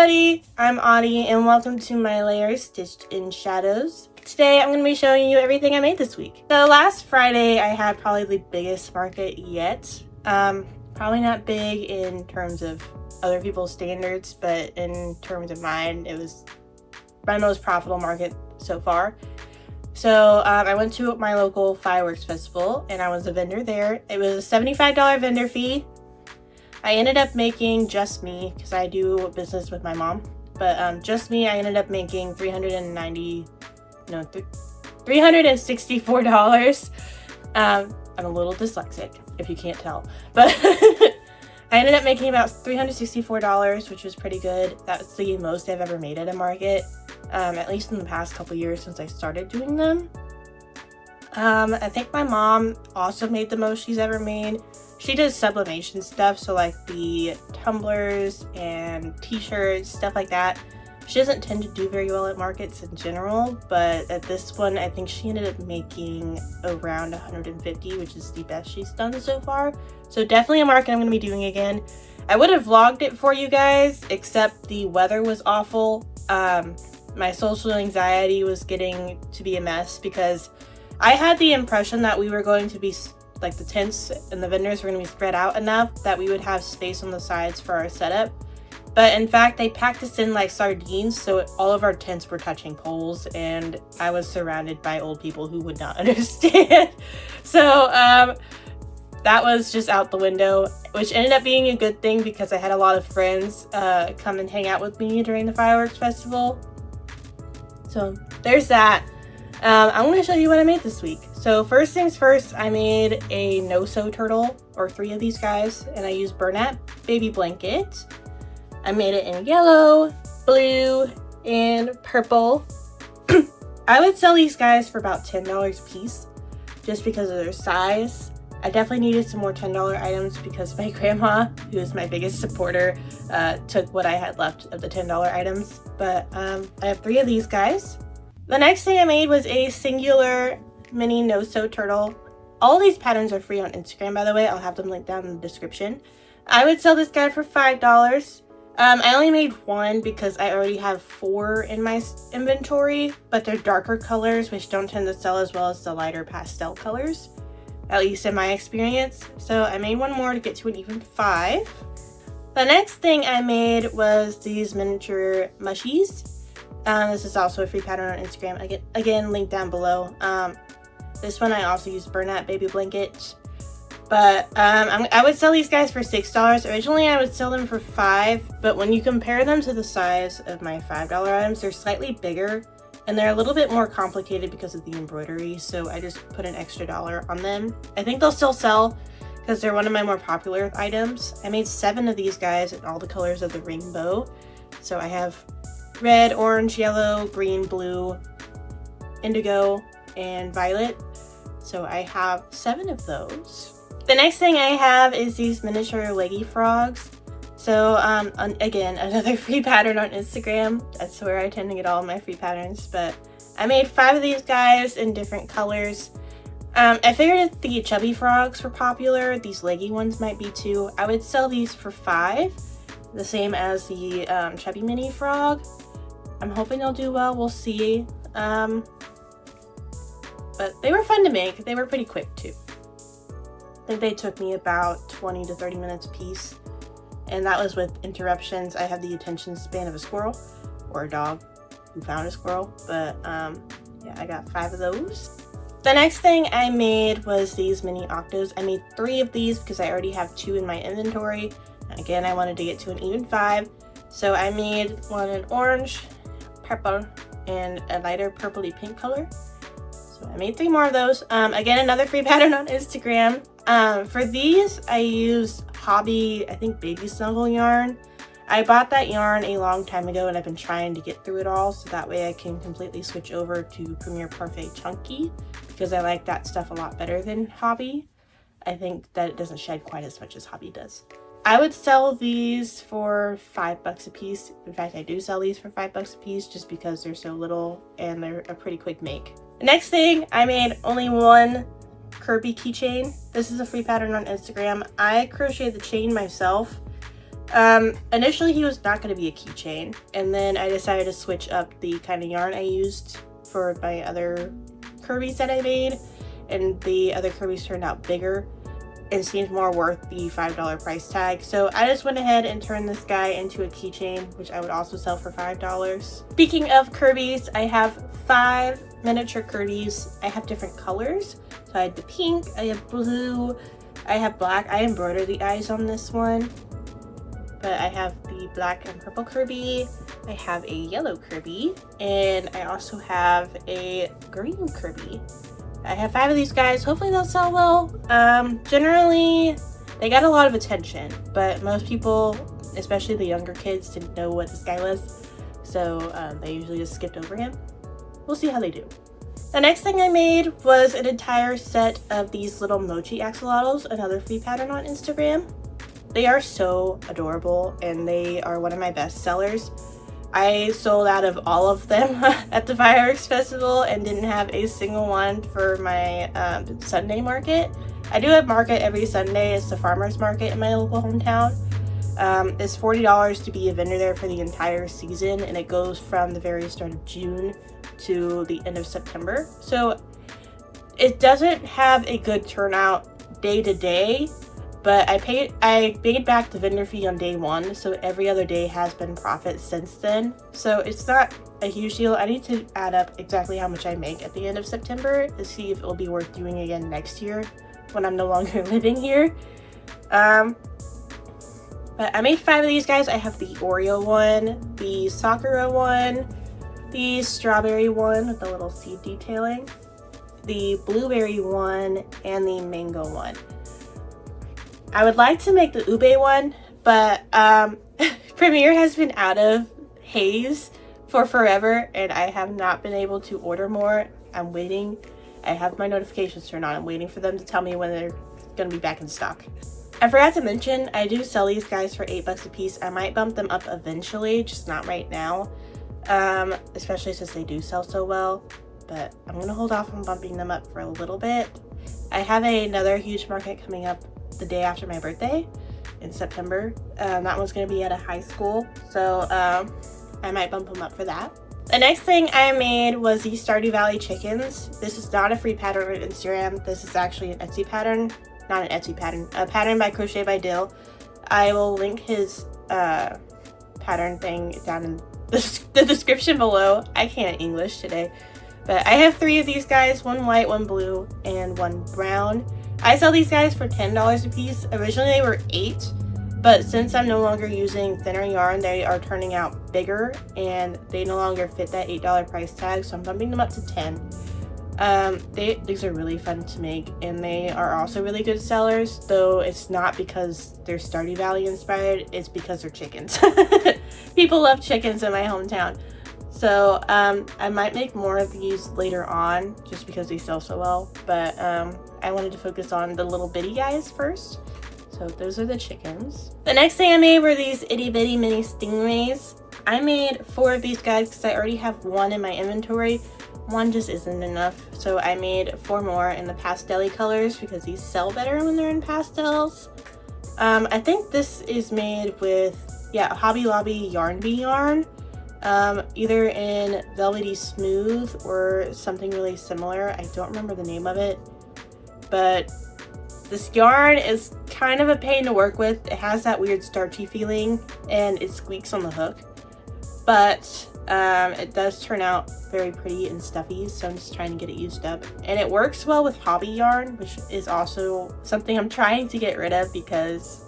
everybody, I'm Audie and welcome to my layers stitched in shadows. Today I'm going to be showing you everything I made this week. So last Friday I had probably the biggest market yet. Probably not big in terms of other people's standards, but in terms of mine, it was my most profitable market so far. So I went to my local fireworks festival and I was a vendor there. It was a $75 vendor fee. I ended up making, just me, because I do business with my mom, but just me, I ended up making $364. I'm a little dyslexic, if you can't tell, but I ended up making about $364, which was pretty good. That's the most I've ever made at a market, at least in the past couple years since I started doing them. I think my mom also made the most she's ever made. She does sublimation stuff, so like the tumblers and t-shirts, stuff like that. She doesn't tend to do very well at markets in general, but at this one, I think she ended up making around 150, which is the best she's done so far. So definitely a market I'm going to be doing again. I would have vlogged it for you guys, except the weather was awful. My social anxiety was getting to be a mess because I had the impression that we were going to be, like the tents and the vendors were going to be spread out enough that we would have space on the sides for our setup. But in fact, they packed us in like sardines, so all of our tents were touching poles, and I was surrounded by old people who would not understand. So that was just out the window, which ended up being a good thing because I had a lot of friends come and hang out with me during the fireworks festival. So there's that. I'm going to show you what I made this week. So first things first, I made a no-sew turtle, or 3 of these guys, and I used burlap baby blanket. I made it in yellow, blue, and purple. I would sell these guys for about $10 a piece, just because of their size. I definitely needed some more $10 items because my grandma, who is my biggest supporter, took what I had left of the $10 items. But I have 3 of these guys. The next thing I made was a singular mini no-sew turtle. All these patterns are free on Instagram, by the way. I'll have them linked down in the description. I would sell this guy for $5. I only made 1 because I already have 4 in my inventory, but they're darker colors, which don't tend to sell as well as the lighter pastel colors, at least in my experience. So I made 1 more to get to an even 5. The next thing I made was these miniature mushies. This is also a free pattern on Instagram. Again, link down below. This one I also used burlap baby blanket. But I would sell these guys for $6. Originally, I would sell them for $5, but when you compare them to the size of my $5 items, they're slightly bigger, and they're a little bit more complicated because of the embroidery, so I just put an extra $1 on them. I think they'll still sell because they're one of my more popular items. I made 7 of these guys in all the colors of the rainbow. So I have red, orange, yellow, green, blue, indigo, and violet. So I have 7 of those. The next thing I have is these miniature leggy frogs. So again, another free pattern on Instagram. That's where I tend to get all of my free patterns. But I made 5 of these guys in different colors. I figured if the chubby frogs were popular, these leggy ones might be too. I would sell these for $5, the same as the chubby mini frog. I'm hoping they'll do well. We'll see. But they were fun to make. They were pretty quick too. I think they took me about 20 to 30 minutes a piece. And that was with interruptions. I have the attention span of a squirrel, or a dog who found a squirrel. But yeah, I got 5 of those. The next thing I made was these mini octos. I made 3 of these because I already have 2 in my inventory. Again, I wanted to get to an even 5. So I made 1 in orange, purple, and a lighter purpley pink color. So I made 3 more of those. Again, another free pattern on Instagram. For these, I used Hobby, I think Baby Snuggle yarn. I bought that yarn a long time ago and I've been trying to get through it all so that way I can completely switch over to Premier Parfait Chunky because I like that stuff a lot better than Hobby. I think that it doesn't shed quite as much as Hobby does. I would sell these for $5 a piece. In fact, I do sell these for $5 a piece just because they're so little and they're a pretty quick make. The next thing, I made only 1 Kirby keychain. This is a free pattern on Instagram. I crocheted the chain myself, Initially he was not going to be a keychain, and then I decided to switch up the kind of yarn I used for my other Kirby's that I made, and the other Kirby's turned out bigger and seemed more worth the $5 price tag. So I just went ahead and turned this guy into a keychain, which I would also sell for $5. Speaking of Kirby's, I have 5 miniature Kirby's. I have different colors. So I have the pink, I have blue, I have black. I embroidered the eyes on this one. But I have the black and purple Kirby, I have a yellow Kirby, and I also have a green Kirby. I have 5 of these guys. Hopefully they'll sell well. Generally, they got a lot of attention, but most people, especially the younger kids, didn't know what this guy was, so they usually just skipped over him. We'll see how they do. The next thing I made was an entire set of these little mochi axolotls, another free pattern on Instagram. They are so adorable, and they are one of my best sellers. I sold out of all of them at the Fireworks Festival and didn't have a single one for my Sunday market. I do a market every Sunday. It's the farmer's market in my local hometown. It's $40 to be a vendor there for the entire season, and it goes from the very start of June to the end of September. So it doesn't have a good turnout day to day, but I paid back the vendor fee on day 1, so every other day has been profit since then. So it's not a huge deal. I need to add up exactly how much I make at the end of September to see if it'll be worth doing again next year when I'm no longer living here. But I made 5 of these guys. I have the Oreo one, the Sakura one, the strawberry one with the little seed detailing, the blueberry one, and the mango one. I would like to make the ube one, but Premiere has been out of haze for forever, and I have not been able to order more. I'm waiting. I have my notifications turned on. I'm waiting for them to tell me when they're going to be back in stock. I forgot to mention, I do sell these guys for $8 a piece. I might bump them up eventually, just not right now, especially since they do sell so well. But I'm going to hold off on bumping them up for a little bit. I have another huge market coming up the day after my birthday in September. That one's going to be at a high school, so I might bump them up for that. The next thing I made was the Stardew Valley chickens. This is not a free pattern on Instagram. This is actually an Etsy pattern. Not an Etsy pattern. A pattern by Crochet by Dill. I will link his pattern thing down in the description below. I can't English today. But I have 3 of these guys. 1 white, 1 blue, and 1 brown. I sell these guys for $10 a piece. Originally they were $8, but since I'm no longer using thinner yarn, they are turning out bigger and they no longer fit that $8 price tag, so I'm bumping them up to $10. These are really fun to make, and they are also really good sellers, though it's not because they're Stardew Valley inspired, it's because they're chickens. People love chickens in my hometown. So I might make more of these later on just because they sell so well, but I wanted to focus on the little bitty guys first. So those are the chickens. The next thing I made were these itty bitty mini stingrays. I made 4 of these guys because I already have 1 in my inventory. 1 just isn't enough, so I made 4 more in the pastel colors because these sell better when they're in pastels. I think this is made with, Hobby Lobby Yarn Bee yarn. Either in Velvety Smooth or something really similar. I don't remember the name of it, but this yarn is kind of a pain to work with. It has that weird starchy feeling and it squeaks on the hook, but it does turn out very pretty and stuffy, so I'm just trying to get it used up. And it works well with hobby yarn, which is also something I'm trying to get rid of because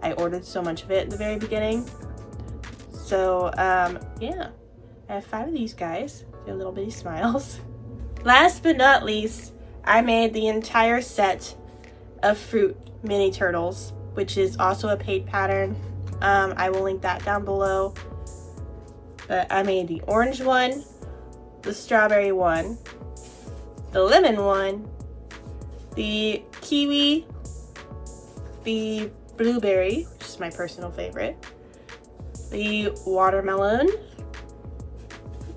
I ordered so much of it at the very beginning. So, yeah, I have 5 of these guys. They're little bitty smiles. Last but not least, I made the entire set of fruit mini turtles, which is also a paid pattern. I will link that down below. But I made the orange one, the strawberry one, the lemon one, the kiwi, the blueberry, which is my personal favorite, the watermelon,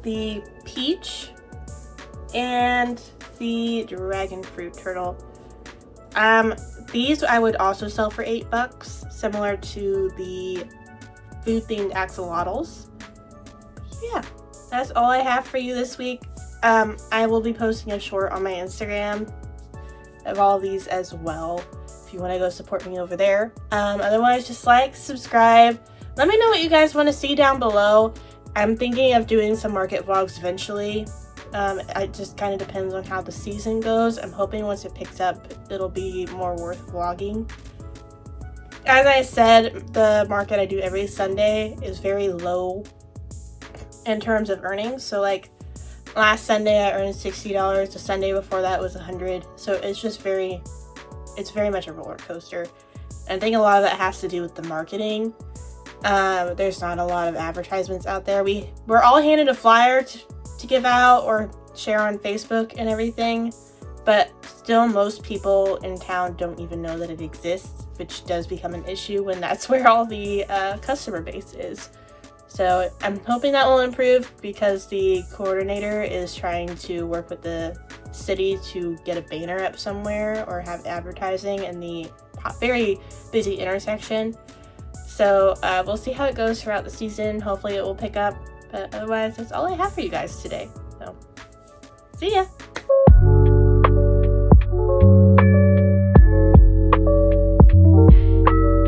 the peach, and the dragon fruit turtle. These I would also sell for $8, similar to the food themed axolotls. Yeah, that's all I have for you this week. I will be posting a short on my Instagram of all these as well, if you want to go support me over there. Otherwise, just like, subscribe. Let me know what you guys want to see down below. I'm thinking of doing some market vlogs eventually. It just kind of depends on how the season goes. I'm hoping once it picks up, it'll be more worth vlogging. As I said, the market I do every Sunday is very low in terms of earnings. So like last Sunday I earned $60. The Sunday before that was $100. So it's just very much a roller coaster. And I think a lot of that has to do with the marketing. There's not a lot of advertisements out there. We're all handed a flyer to give out or share on Facebook and everything, but still most people in town don't even know that it exists, which does become an issue when that's where all the customer base is. So I'm hoping that will improve because the coordinator is trying to work with the city to get a banner up somewhere or have advertising in the very busy intersection. So we'll see how it goes throughout the season. Hopefully it will pick up, but otherwise that's all I have for you guys today. So see ya!